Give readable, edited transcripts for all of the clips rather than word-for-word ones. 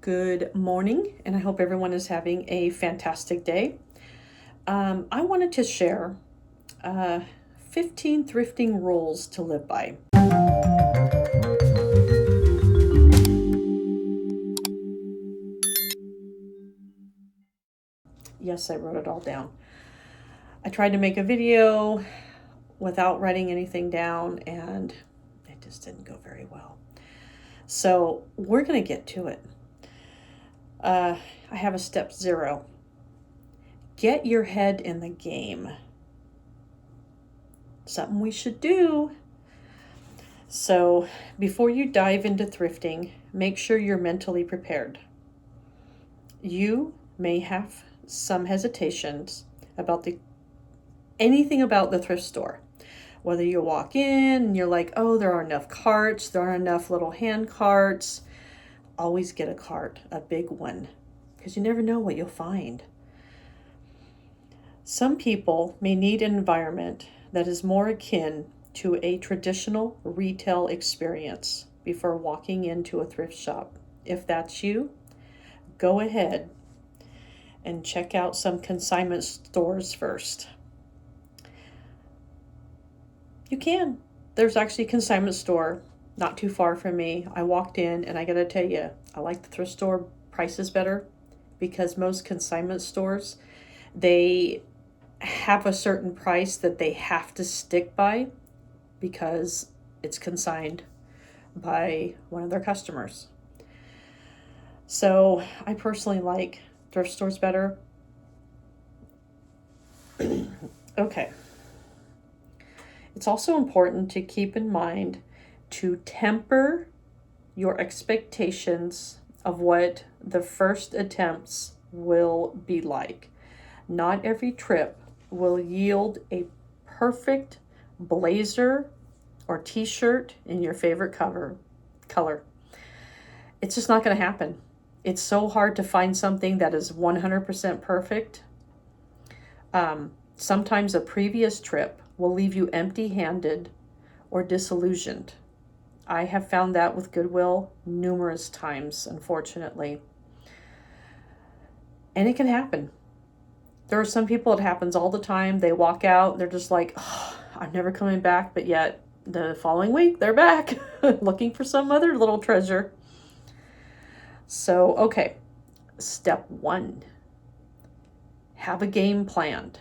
Good morning, and I hope everyone is having a fantastic day. I wanted to share uh, 15 thrifting rules to live by. Yes, I wrote it all down. I tried to make a video without writing anything down, and it just didn't go very well. So we're going to get to it. I have a step 0. Get your head in the game. Something we should do. So before you dive into thrifting, make sure you're mentally prepared. You may have some hesitations about anything about the thrift store. Whether you walk in and you're like, oh, there aren't enough carts, there aren't enough little hand carts. Always get a cart, a big one, because you never know what you'll find. Some people may need an environment that is more akin to a traditional retail experience before walking into a thrift shop. If that's you, go ahead and check out some consignment stores first. You can. There's actually a consignment store not too far from me. I walked in and I gotta tell you, I like the thrift store prices better because most consignment stores, they have a certain price that they have to stick by because it's consigned by one of their customers. So I personally like thrift stores better. Okay. It's also important to keep in mind to temper your expectations of what the first attempts will be like. Not every trip will yield a perfect blazer or t-shirt in your favorite color. It's just not going to happen. It's so hard to find something that is 100% perfect. Sometimes a previous trip will leave you empty-handed or disillusioned. I have found that with Goodwill numerous times, unfortunately. And it can happen. There are some people, it happens all the time. They walk out, they're just like, oh, I'm never coming back, but yet the following week they're back looking for some other little treasure. So, okay, step 1, have a game planned.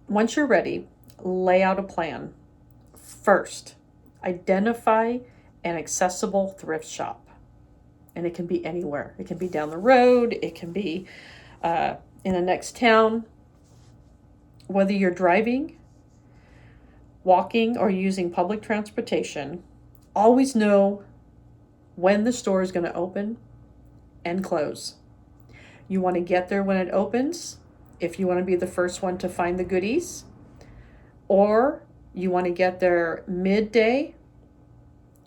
Once you're ready, lay out a plan. First, identify an accessible thrift shop. And it can be anywhere. It can be down the road. It can be in the next town. Whether you're driving, walking, or using public transportation, always know when the store is going to open and close. You want to get there when it opens if you want to be the first one to find the goodies, or you want to get there midday.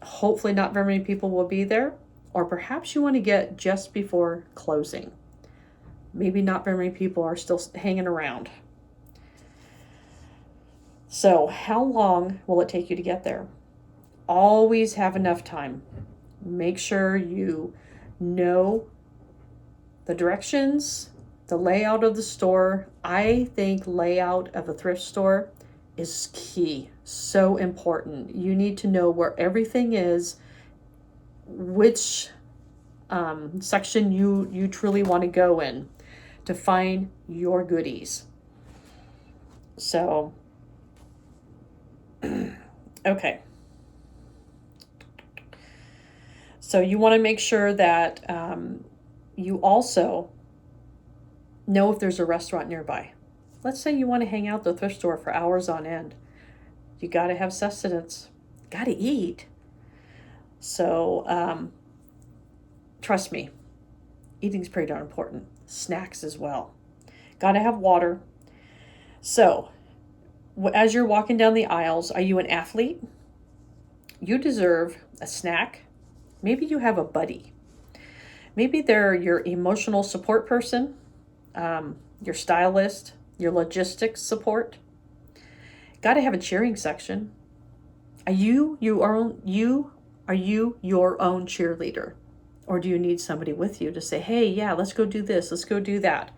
Hopefully not very many people will be there, or perhaps you want to get just before closing. Maybe not very many people are still hanging around. So how long will it take you to get there? Always have enough time. Make sure you know the directions, the layout of the store. I think layout of a thrift store is key, so important. You need to know where everything is, which section you truly want to go in to find your goodies. So, okay. So you want to make sure that you also know if there's a restaurant nearby. Let's say you want to hang out at the thrift store for hours on end. You got to have sustenance. Got to eat. So trust me, eating's pretty darn important. Snacks as well. Got to have water. So as you're walking down the aisles, are you an athlete? You deserve a snack. Maybe you have a buddy. Maybe they're your emotional support person, your stylist, your logistics support. Got to have a cheering section. Are you your own cheerleader? Or do you need somebody with you to say, hey, yeah, let's go do this, let's go do that?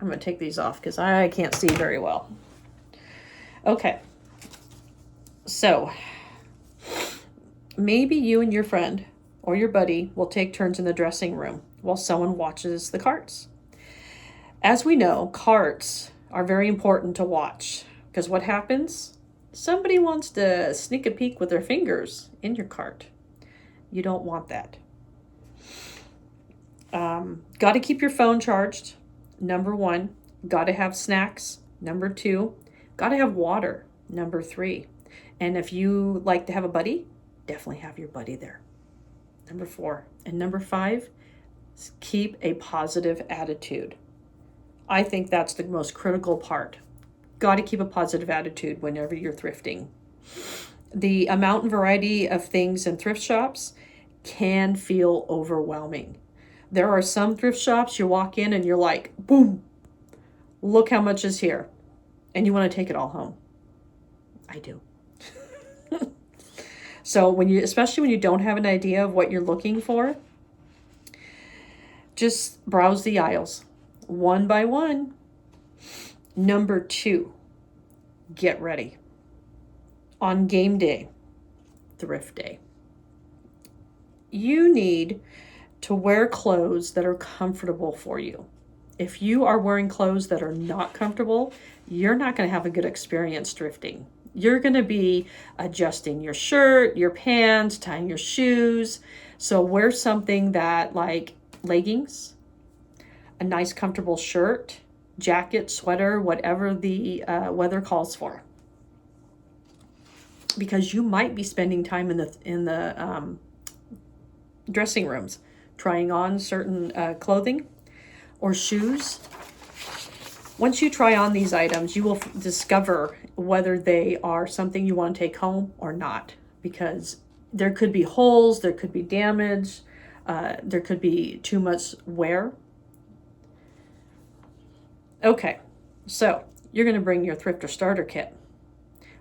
I'm going to take these off because I can't see very well. Okay. So maybe you and your friend or your buddy will take turns in the dressing room while someone watches the carts. As we know, carts are very important to watch because what happens? Somebody wants to sneak a peek with their fingers in your cart. You don't want that. Got to keep your phone charged. Number 1, got to have snacks. Number 2, got to have water. Number 3, and if you like to have a buddy, definitely have your buddy there. Number 4, and number 5, keep a positive attitude. I think that's the most critical part. Got to keep a positive attitude whenever you're thrifting. The amount and variety of things in thrift shops can feel overwhelming. There are some thrift shops you walk in and you're like, boom, look how much is here. And you want to take it all home. I do. So especially when you don't have an idea of what you're looking for, just browse the aisles one by one. Number 2, get ready. On game day, thrift day, you need to wear clothes that are comfortable for you. If you are wearing clothes that are not comfortable, you're not going to have a good experience thrifting. You're going to be adjusting your shirt, your pants, tying your shoes. So wear something that, like leggings, a nice comfortable shirt, jacket, sweater, whatever the weather calls for. Because you might be spending time in the dressing rooms trying on certain clothing or shoes. Once you try on these items, you will discover whether they are something you want to take home or not, because there could be holes, there could be damage, there could be too much wear. Okay, so you're going to bring your thrifter starter kit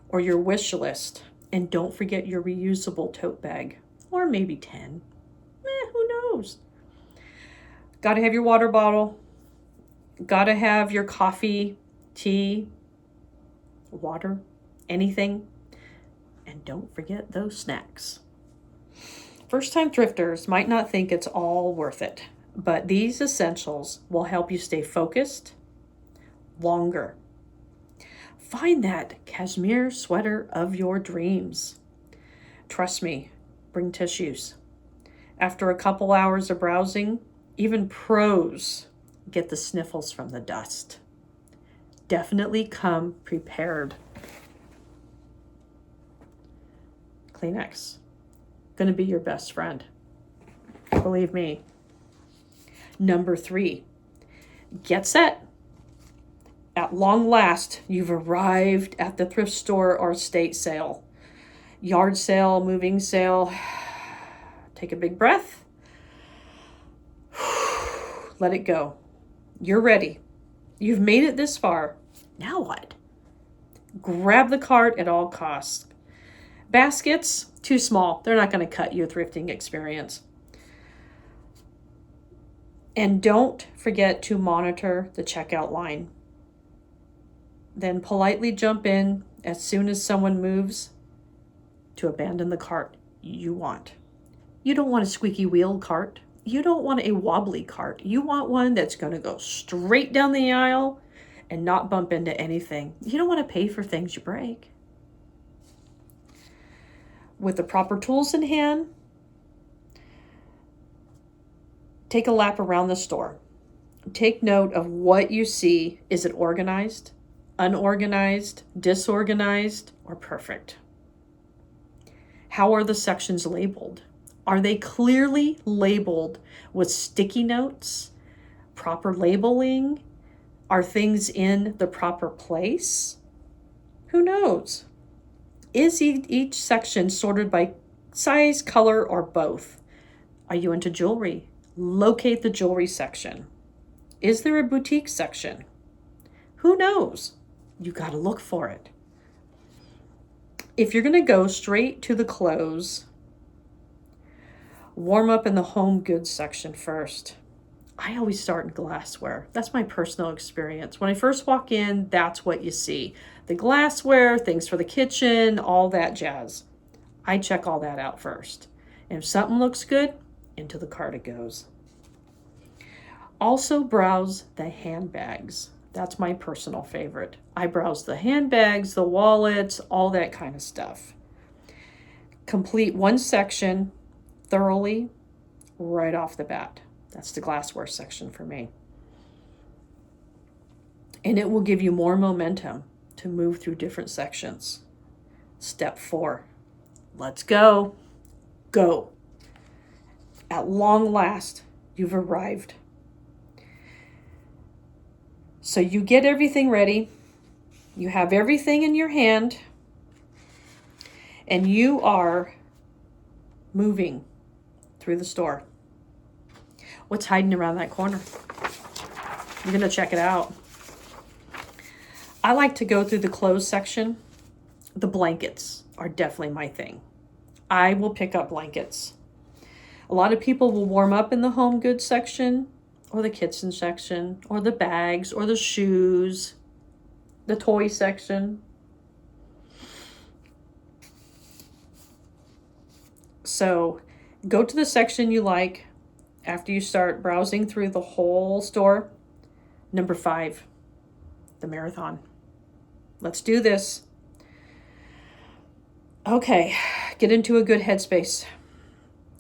or your wish list, and don't forget your reusable tote bag, or maybe 10. Who knows? Got to have your water bottle. Got to have your coffee, tea, water, anything. And don't forget those snacks. First-time thrifters might not think it's all worth it, but these essentials will help you stay focused longer. Find that cashmere sweater of your dreams. Trust me, bring tissues. After a couple hours of browsing, even pros get the sniffles from the dust. Definitely come prepared. Kleenex, going to be your best friend. Believe me. Number 3, get set. At long last, you've arrived at the thrift store or estate sale, yard sale, moving sale. Take a big breath. Let it go. You're ready. You've made it this far. Now what? Grab the cart at all costs. Baskets, too small. They're not going to cut your thrifting experience. And don't forget to monitor the checkout line. Then politely jump in as soon as someone moves to abandon the cart you want. You don't want a squeaky wheel cart. You don't want a wobbly cart. You want one that's going to go straight down the aisle and not bump into anything. You don't want to pay for things you break. With the proper tools in hand, take a lap around the store. Take note of what you see. Is it organized, unorganized, disorganized, or perfect? How are the sections labeled? Are they clearly labeled with sticky notes, proper labeling? Are things in the proper place? Who knows? Is each section sorted by size, color, or both? Are you into jewelry? Locate the jewelry section. Is there a boutique section? Who knows? You got to look for it. If you're going to go straight to the clothes, Warm up in the home goods section first. I always start in glassware. That's my personal experience. When I first walk in, that's what you see. The glassware, things for the kitchen, all that jazz. I check all that out first. And if something looks good, into the cart it goes. Also browse the handbags. That's my personal favorite. I browse the handbags, the wallets, all that kind of stuff. Complete one section thoroughly right off the bat. That's the glassware section for me. And it will give you more momentum to move through different sections. Step 4. Let's go. Go. At long last, you've arrived. So you get everything ready. You have everything in your hand. And you are moving through the store. What's hiding around that corner? You're going to check it out. I like to go through the clothes section. The blankets are definitely my thing. I will pick up blankets. A lot of people will warm up in the home goods section or the kitchen section or the bags or the shoes, the toy section. So go to the section you like after you start browsing through the whole store. Number 5, the marathon. Let's do this. Okay, get into a good headspace.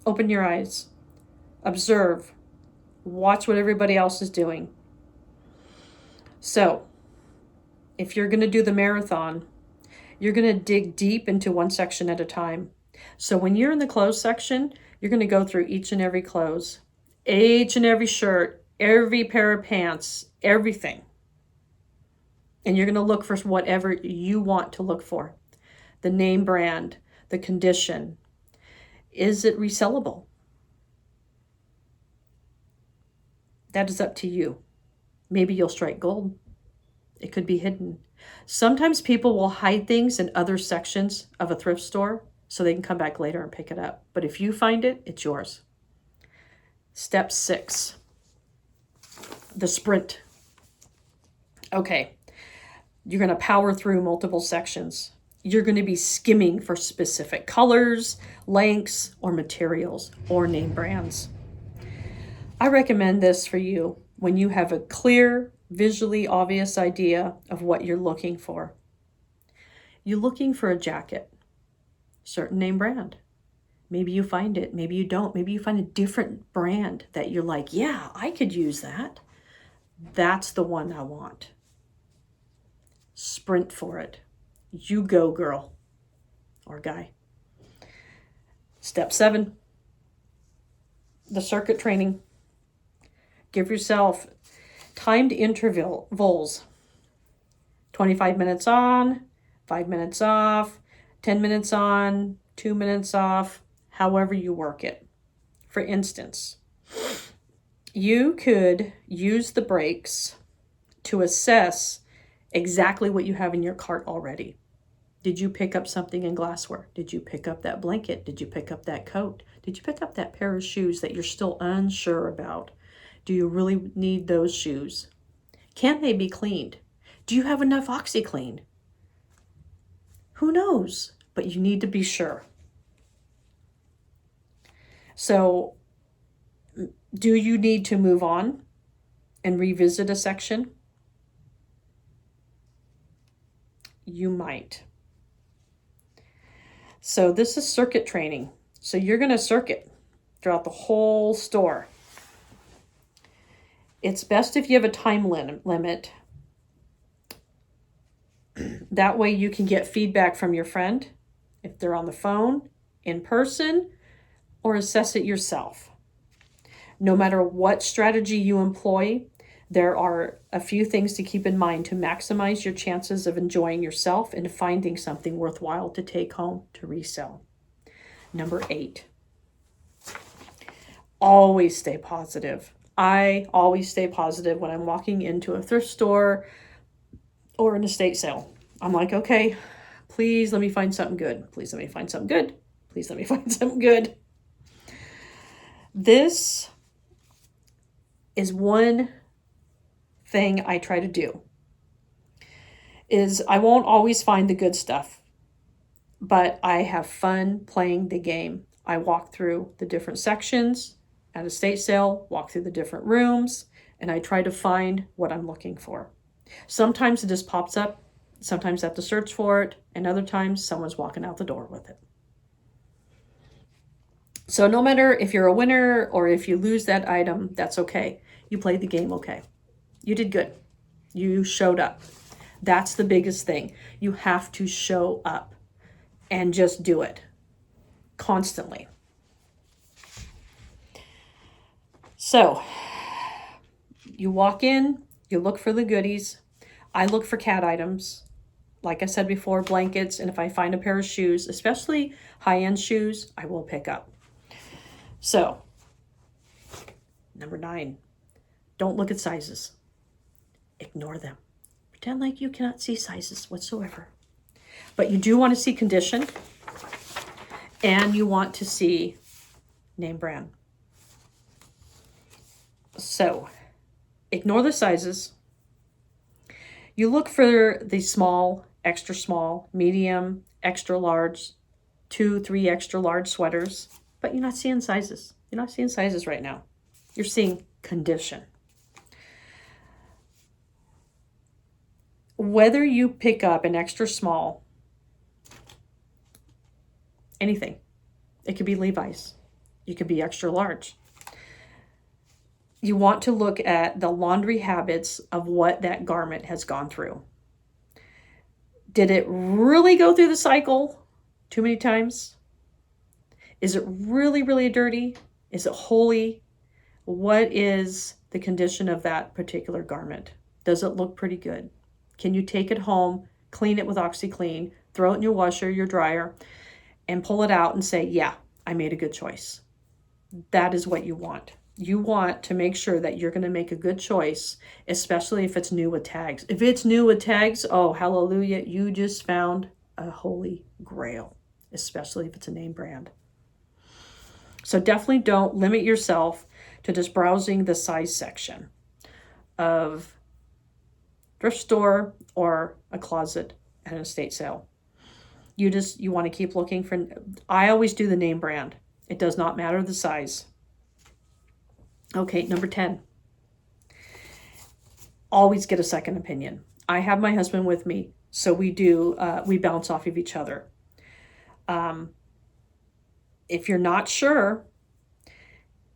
Open your eyes. Observe. Watch what everybody else is doing. So, if you're going to do the marathon, you're going to dig deep into one section at a time. So when you're in the clothes section, you're going to go through each and every clothes, each and every shirt, every pair of pants, everything. And you're going to look for whatever you want to look for. The name brand, the condition. Is it resellable? That is up to you. Maybe you'll strike gold. It could be hidden. Sometimes people will hide things in other sections of a thrift store so they can come back later and pick it up. But if you find it, it's yours. Step 6, the sprint. Okay, you're going to power through multiple sections. You're going to be skimming for specific colors, lengths, or materials, or name brands. I recommend this for you when you have a clear, visually obvious idea of what you're looking for. You're looking for a jacket, certain name brand. Maybe you find it, maybe you don't. Maybe you find a different brand that you're like, yeah, I could use that. That's the one I want. Sprint for it. You go, girl or guy. Step 7, the circuit training. Give yourself timed intervals. 25 minutes on, 5 minutes off, 10 minutes on, 2 minutes off, however you work it. For instance, you could use the breaks to assess exactly what you have in your cart already. Did you pick up something in glassware? Did you pick up that blanket? Did you pick up that coat? Did you pick up that pair of shoes that you're still unsure about? Do you really need those shoes? Can they be cleaned? Do you have enough OxyClean? Who knows? But you need to be sure. So, do you need to move on and revisit a section? You might. So this is circuit training. So you're going to circuit throughout the whole store. It's best if you have a time limit. That way you can get feedback from your friend, if they're on the phone, in person, or assess it yourself. No matter what strategy you employ, there are a few things to keep in mind to maximize your chances of enjoying yourself and finding something worthwhile to take home to resell. Number 8, always stay positive. I always stay positive when I'm walking into a thrift store or an estate sale. I'm like, okay, please let me find something good. Please let me find something good. Please let me find something good. This is one thing I try to do, is I won't always find the good stuff, but I have fun playing the game. I walk through the different sections at a estate sale, walk through the different rooms, and I try to find what I'm looking for. Sometimes it just pops up, sometimes I have to search for it, and other times someone's walking out the door with it. So no matter if you're a winner or if you lose that item, that's okay. You played the game okay. You did good. You showed up. That's the biggest thing. You have to show up and just do it constantly. So you walk in, you look for the goodies. I look for cat items. Like I said before, blankets, and if I find a pair of shoes, especially high-end shoes, I will pick up. So, number 9, don't look at sizes. Ignore them. Pretend like you cannot see sizes whatsoever. But you do want to see condition, and you want to see name brand. So, ignore the sizes. You look for the small, extra small, medium, extra large, 2, 3 extra large sweaters, but you're not seeing sizes. You're not seeing sizes right now. You're seeing condition. Whether you pick up an extra small, anything, it could be Levi's, you could be extra large. You want to look at the laundry habits of what that garment has gone through. Did it really go through the cycle too many times? Is it really, really dirty? Is it holey? What is the condition of that particular garment? Does it look pretty good? Can you take it home, clean it with OxyClean, throw it in your washer, your dryer, and pull it out and say, yeah, I made a good choice? That is what you want. You want to make sure that you're going to make a good choice, especially if it's new with tags. If it's new with tags, oh, hallelujah, you just found a holy grail, especially if it's a name brand. So definitely don't limit yourself to just browsing the size section of thrift store or a closet at an estate sale. You want to keep looking for, I always do the name brand. It does not matter the size. Okay, number 10. Always get a second opinion. I have my husband with me, so we bounce off of each other. If you're not sure,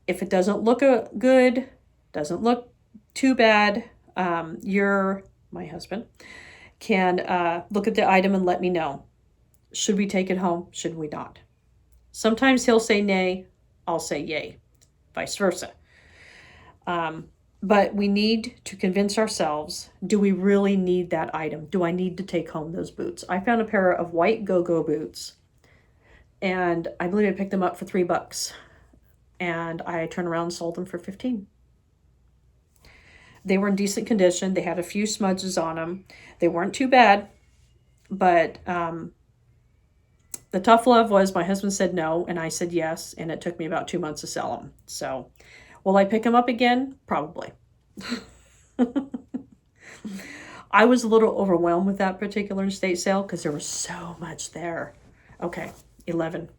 if it doesn't look good, doesn't look too bad, my husband can look at the item and let me know. Should we take it home? Should we not? Sometimes he'll say nay, I'll say yay, vice versa. But we need to convince ourselves, do we really need that item? Do I need to take home those boots? I found a pair of white go-go boots, and I believe I picked them up for $3, and I turned around and sold them for $15. They were in decent condition. They had a few smudges on them. They weren't too bad, but the tough love was my husband said no, and I said yes, and it took me about 2 months to sell them. So will I pick them up again? Probably. I was a little overwhelmed with that particular estate sale because there was so much there. Okay, 11.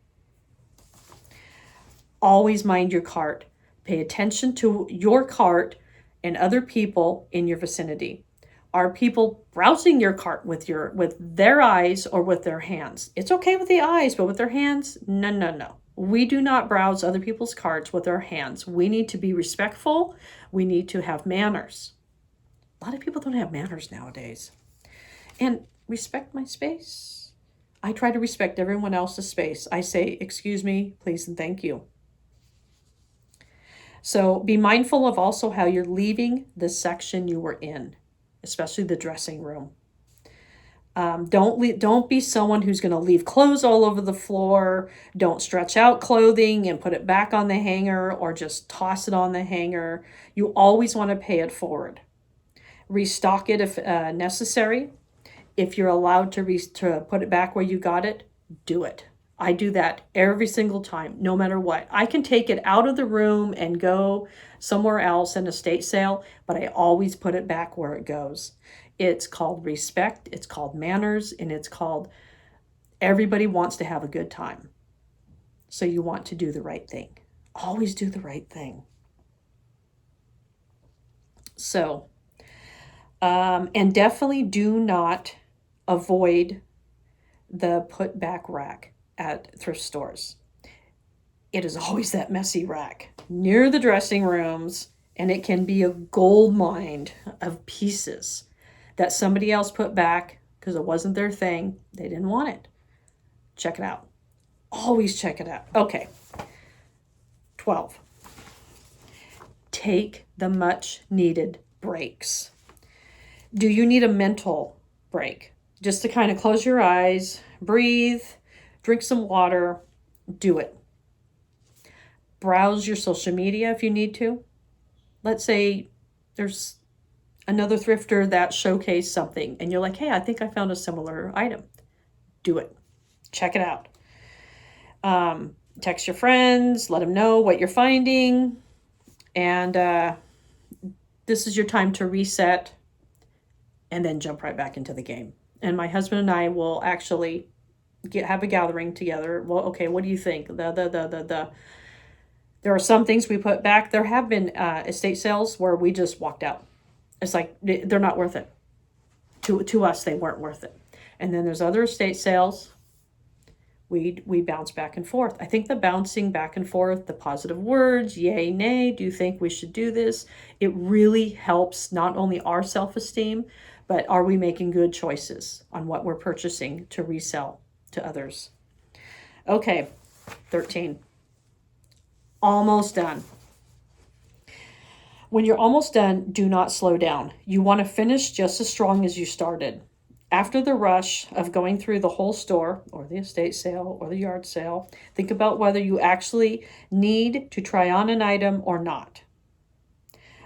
Always mind your cart. Pay attention to your cart and other people in your vicinity. Are people browsing your cart with their eyes or with their hands? It's okay with the eyes, but with their hands, no. We do not browse other people's carts with our hands. We need to be respectful. We need to have manners. A lot of people don't have manners nowadays. And respect my space. I try to respect everyone else's space. I say, excuse me, please, and thank you. So be mindful of also how you're leaving the section you were in, especially the dressing room. Don't be someone who's going to leave clothes all over the floor. Don't stretch out clothing and put it back on the hanger or just toss it on the hanger. You always want to pay it forward. Restock it if necessary. If you're allowed to put it back where you got it, do it. I do that every single time, no matter what. I can take it out of the room and go somewhere else, an estate sale, but I always put it back where it goes. It's called respect, it's called manners, and it's called everybody wants to have a good time. So you want to do the right thing. Always do the right thing. So, and definitely do not avoid the put back rack at thrift stores. It is always that messy rack near the dressing rooms, and it can be a gold mine of pieces that somebody else put back because it wasn't their thing. They didn't want it. Check it out. Always check it out. Okay. 12. Take the much needed breaks. Do you need a mental break? Just to kind of close your eyes, breathe, drink some water, do it. Browse your social media if you need to. Let's say there's another thrifter that showcased something and you're like, hey, I think I found a similar item. Do it. Check it out. Text your friends, let them know what you're finding. And this is your time to reset and then jump right back into the game. And my husband and I will actually have a gathering together. Well, okay, what do you think? There are some things we put back. There have been estate sales where we just walked out. It's like, they're not worth it. To us, they weren't worth it. And then there's other estate sales. We bounce back and forth. I think the bouncing back and forth, the positive words, yay, nay, do you think we should do this? It really helps not only our self-esteem, but are we making good choices on what we're purchasing to resell to others? Okay, 13. Almost done. When you're almost done, do not slow down. You want to finish just as strong as you started. After the rush of going through the whole store or the estate sale or the yard sale, think about whether you actually need to try on an item or not.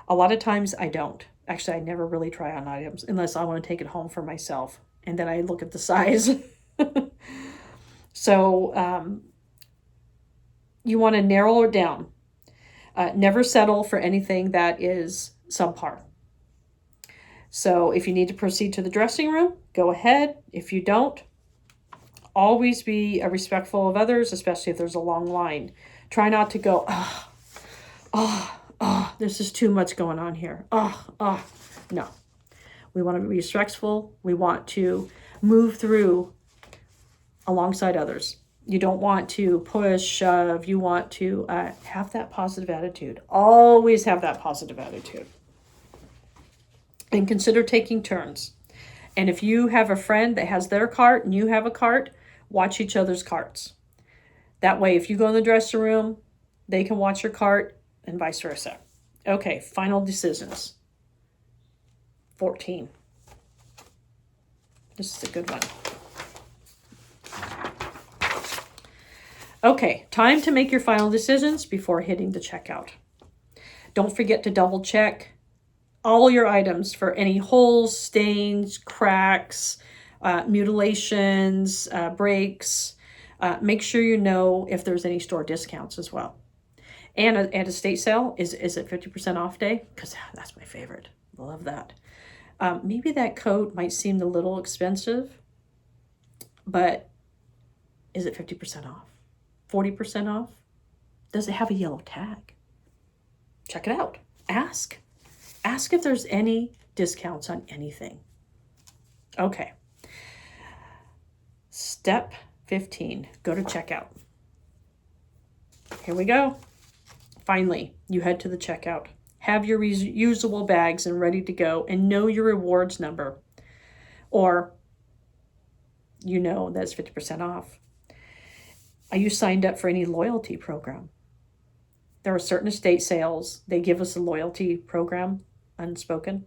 A lot of times I don't. Actually, I never really try on items unless I want to take it home for myself. And then I look at the size. So you want to narrow it down. Never settle for anything that is subpar. So if you need to proceed to the dressing room, go ahead. If you don't, always be respectful of others, especially if there's a long line. Try not to go, there's just too much going on here. No. We want to be respectful. We want to move through alongside others. You don't want to push, shove. You want to have that positive attitude. Always have that positive attitude. And consider taking turns. And if you have a friend that has their cart and you have a cart, watch each other's carts. That way, if you go in the dressing room, they can watch your cart and vice versa. Okay, final decisions. 14. This is a good one. Okay, time to make your final decisions before hitting the checkout. Don't forget to double check all your items for any holes, stains, cracks, mutilations, breaks. Make sure you know if there's any store discounts as well. And at estate sale, is it 50% off day? Because that's my favorite. I love that. Maybe that coat might seem a little expensive, but is it 50% off? 40% off? Does it have a yellow tag? Check it out. Ask. Ask if there's any discounts on anything. Okay. Step 15. Go to checkout. Here we go. Finally, you head to the checkout. Have your reusable bags and ready to go and know your rewards number. Or you know that's 50% off. Are you signed up for any loyalty program? There are certain estate sales. They give us a loyalty program, unspoken.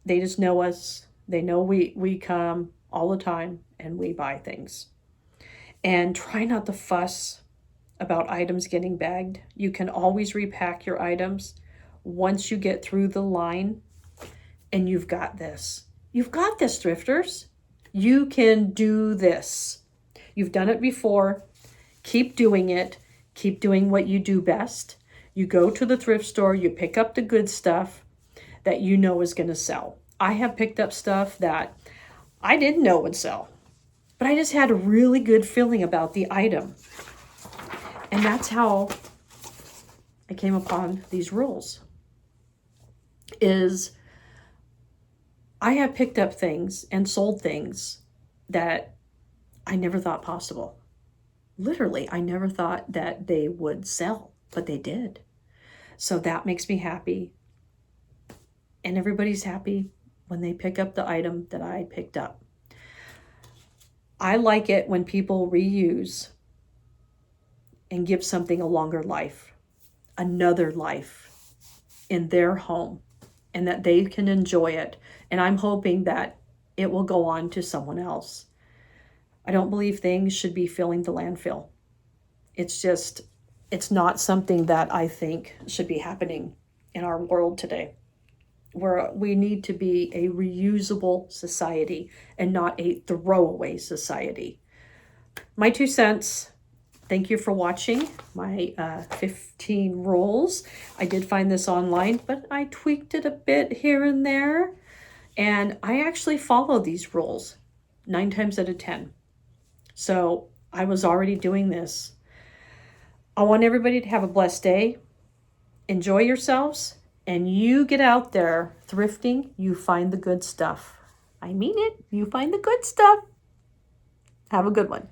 They just know us. They know we come all the time and we buy things. And try not to fuss about items getting bagged. You can always repack your items once you get through the line, and you've got this. You've got this, thrifters. You can do this. You've done it before. Keep doing it. Keep doing what you do best. You go to the thrift store, you pick up the good stuff that you know is going to sell. I have picked up stuff that I didn't know would sell, but I just had a really good feeling about the item. And that's how I came upon these rules. Is I have picked up things and sold things that I never thought possible. Literally, I never thought that they would sell, but they did. So that makes me happy. And everybody's happy when they pick up the item that I picked up. I like it when people reuse and give something a longer life, another life in their home, and that they can enjoy it. And I'm hoping that it will go on to someone else. I don't believe things should be filling the landfill. It's not something that I think should be happening in our world today, where we need to be a reusable society and not a throwaway society. My 2 cents. Thank you for watching my 15 rules. I did find this online, but I tweaked it a bit here and there. And I actually follow these rules 9 times out of 10. So I was already doing this. I want everybody to have a blessed day. Enjoy yourselves. And you get out there thrifting. You find the good stuff. I mean it. You find the good stuff. Have a good one.